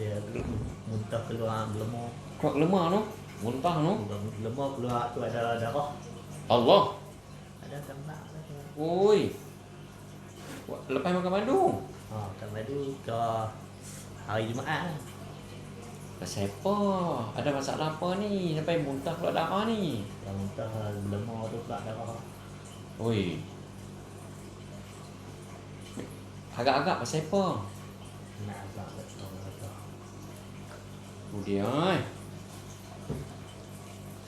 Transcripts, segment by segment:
Dia muntah keluar lemah. Keluar lemah tu. Muntah tu. Lemah keluar tu ada darah. Allah. Ada tembak lah tu. Oi. Lepas makan madu. Tambah tu ke hari Jumaat lah. Pasal apa? Ada masalah apa ni? Sampai muntah keluar darah ni? Yang muntah lemah tu keluar darah. Oi. Agak-agak pasal apa? Nak agak betul. Kemudian.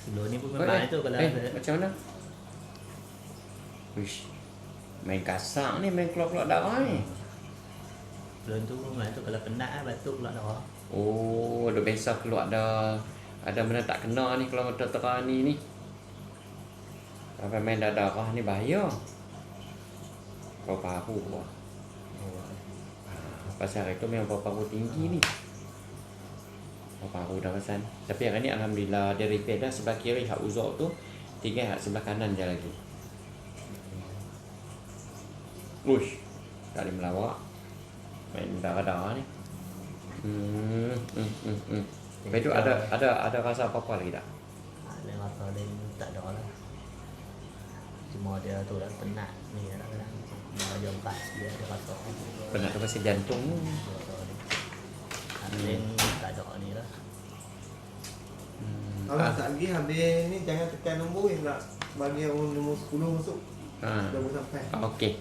Sebelum ni pun memang itu kalau ada. Macam mana? Wish. Main kasar ni, main keluar-keluar darah ni. Sebelum tu memang itu kalau penat lah batuk keluar darah. Oh, ada biasa keluar ada benda tak kena ni kalau tera ni. Sampai main darah ni bahaya. Kau paru lah. Pasal hari tu memang paru tinggi ni. Paru dah pasal. Tapi hari ni alhamdulillah dia repair dah sebelah kiri hak uzuk tu, tinggal hak sebelah kanan je lagi. Uish, tak boleh melawak. Main darah-darah ni. Lepas tu ada rasa apa-apa lagi tak? Ada rasa lain tak ada lah. Cuma dia tu lah penat ni kadang-kadang. Dia empat dia ada rasa. Penat tu pasal jantung tu. Lain tak ada ni lah. Kalau tak lagi habis ni jangan tekan nombor nak bagi yang nombor 10 masuk. Dah boleh sampai. Okey.